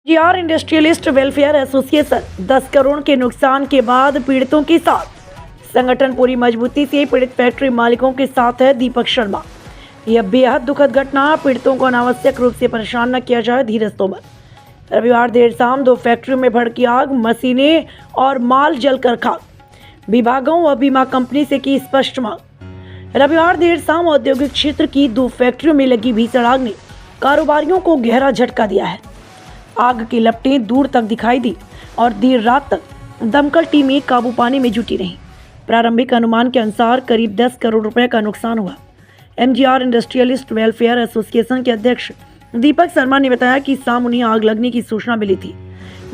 MGR industrialist welfare association 10 crore के नुकसान के बाद पीड़ितों के साथ। संगठन पूरी मजबूती से पीड़ित फैक्ट्री मालिकों के साथ है। दीपक शर्मा। यह बेहद दुखद घटना। पीड़ितों को अनावश्यक रूप से परेशान न किया जाए। धीरज तोमर। रविवार देर शाम 2 फैक्ट्रियों में भड़की आग, मशीनें और माल जलकर खाक। विभागों व बीमा कंपनी से की स्पष्ट मांग। रविवार देर शाम औद्योगिक क्षेत्र की 2 फैक्ट्रियों में लगी भीषण आग ने कारोबारियों को गहरा झटका दिया है। आग की लपटें दूर तक दिखाई दी और देर रात तक दमकल टीमें काबू पाने में जुटी रहीं। प्रारंभिक अनुमान के अनुसार करीब 10 करोड़ रुपए का नुकसान हुआ। एमजीआर इंडस्ट्रियलिस्ट वेलफेयर एसोसिएशन के अध्यक्ष दीपक शर्मा ने बताया कि शाम उन्हें आग लगने की सूचना मिली थी।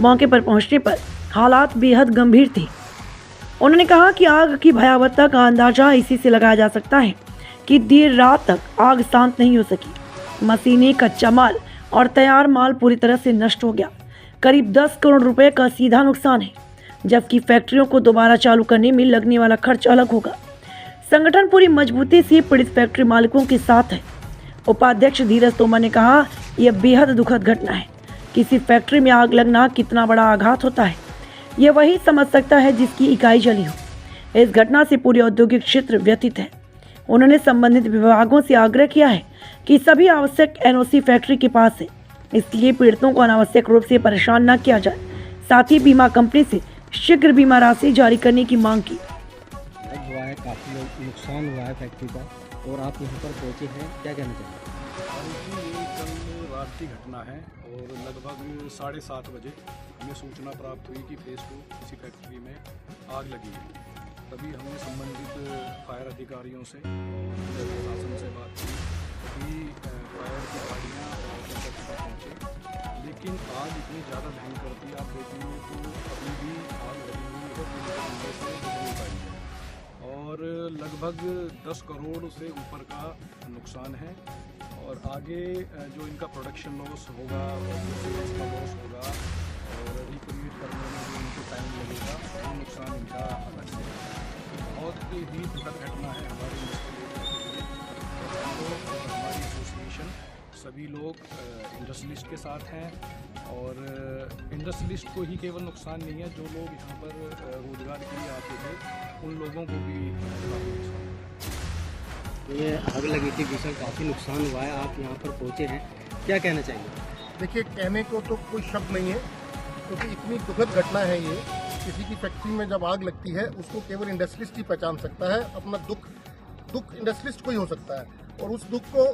मौके पर पहुंचने पर हालात बेहद गंभीर थे। उन्होंने कहा कि आग की भयावहता का अंदाजा इसी से लगाया जा सकता है कि देर रात तक आग शांत नहीं हो सकी। मशीनें, कच्चा माल और तैयार माल पूरी तरह से नष्ट हो गया। करीब 10 करोड़ रुपए का सीधा नुकसान है, जबकि फैक्ट्रियों को दोबारा चालू करने में लगने वाला खर्च अलग होगा। संगठन पूरी मजबूती से पीड़ित फैक्ट्री मालिकों के साथ है। उपाध्यक्ष धीरज तोमर ने कहा, यह बेहद दुखद घटना है। किसी फैक्ट्री में आग लगना कितना बड़ा आघात होता है, यह वही समझ सकता है जिसकी इकाई जली हो। इस घटना से पूरे औद्योगिक क्षेत्र व्यथित है। उन्होंने संबंधित विभागों से आग्रह किया है कि सभी आवश्यक एनओसी फैक्ट्री के पास है, इसलिए पीड़ितों को अनावश्यक रूप से परेशान न किया जाए। साथ ही बीमा कंपनी से शीघ्र बीमा राशि जारी करने की मांग की। हुआ है, काफ़ी नुकसान हुआ है फैक्ट्री का और आप यहाँ पर पहुँचे हैं, क्या कहना चाहिए? ये कल रात की घटना है और लगभग 7:30 बजे हमें सूचना प्राप्त हुई कि फेज़ 2 किसी फैक्ट्री में आग लगी है। तभी हमने संबंधित फायर अधिकारियों से और प्रशासन से बात की। तभी फायर की गाड़ियाँ और टेंडर तक पहुँचे, लेकिन आग इतनी ज़्यादा भयंकर थी, आप देखेंगे तो अभी भी आग लगी हुई है, पूरी तरीके से बुझ नहीं पाई है और लगभग 10 करोड़ से ऊपर का नुकसान है। और आगे जो इनका प्रोडक्शन लॉस होगा और सेल्स का लॉस होगा और रिक्रिएट करने में जो इनको टाइम लगेगा, वो नुकसान इनका अलग से है। बहुत ही दुखद घटना है हमारे इंडस्ट्री तो हमारी एसोसिएशन सभी लोग इंडस्ट्रियलिस्ट के साथ हैं और इंडस्ट्रियलिस्ट को ही केवल नुकसान नहीं है, जो लोग यहाँ पर रोजगार के लिए आते थे उन लोगों को भी काफ़ी नुकसान। ये आग लगी थी, भीषण काफ़ी नुकसान हुआ है, आप यहाँ पर पहुँचे हैं, क्या कहना चाहिए? देखिए, कहने को तो कोई शब्द नहीं है, क्योंकि इतनी दुखद घटना है ये। किसी की फैक्ट्री में जब आग लगती है उसको केवल इंडस्ट्रियलिस्ट ही पहचान सकता है। अपना दुख इंडस्ट्रियलिस्ट को ही हो सकता है और उस दुख को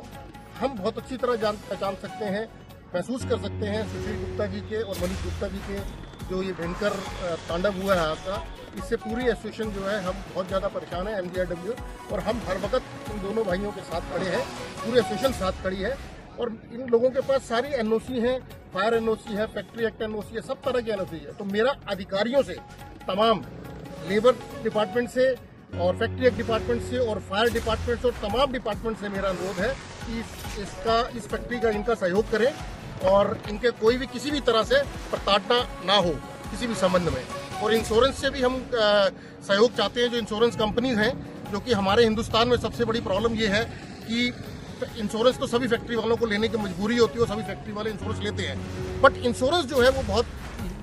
हम बहुत अच्छी तरह पहचान सकते हैं, महसूस कर सकते हैं। सुशील गुप्ता जी के और मनीष गुप्ता जी के जो ये भयंकर तांडव हुआ है आपका, इससे पूरी एसोसिएशन जो है हम बहुत ज़्यादा परेशान है, एमजीआरडब्ल्यू, और हम हर वक्त इन दोनों भाइयों के साथ खड़े हैं, पूरी एसोसिएशन साथ खड़ी है। और इन लोगों के पास सारी एनओसी है, फायर एनओसी है, फैक्ट्री एक्ट एनओसी है, सब तरह की एनओसी है। तो मेरा अधिकारियों से, तमाम लेबर डिपार्टमेंट से और फैक्ट्री एक्ट डिपार्टमेंट से और फायर डिपार्टमेंट से और तमाम डिपार्टमेंट से मेरा अनुरोध है कि इस फैक्ट्री का इनका सहयोग करें और इनके कोई भी किसी भी तरह से प्रताड़ना ना हो किसी भी संबंध में। और इंश्योरेंस से भी हम सहयोग चाहते हैं। जो इंश्योरेंस कंपनीज हैं, जो कि हमारे हिंदुस्तान में सबसे बड़ी प्रॉब्लम ये है कि इंश्योरेंस तो सभी फैक्ट्री वालों को लेने की मजबूरी होती है और सभी फैक्ट्री वाले इंश्योरेंस लेते हैं, बट इंश्योरेंस जो है वो बहुत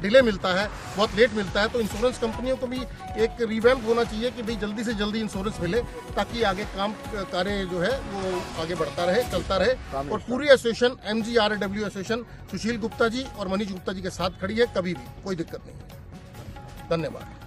डिले मिलता है, बहुत लेट मिलता है। तो इंश्योरेंस कंपनियों को भी एक रिवैम्प होना चाहिए कि भाई जल्दी से जल्दी इंश्योरेंस मिले, ताकि आगे कार्य जो है वो आगे बढ़ता रहे, चलता रहे। और पूरी एसोसिएशन, एमजीआरडब्ल्यू एसोसिएशन, सुशील गुप्ता जी और मनीष गुप्ता जी के साथ खड़ी है, कभी भी कोई दिक्कत नहीं है। धन्यवाद।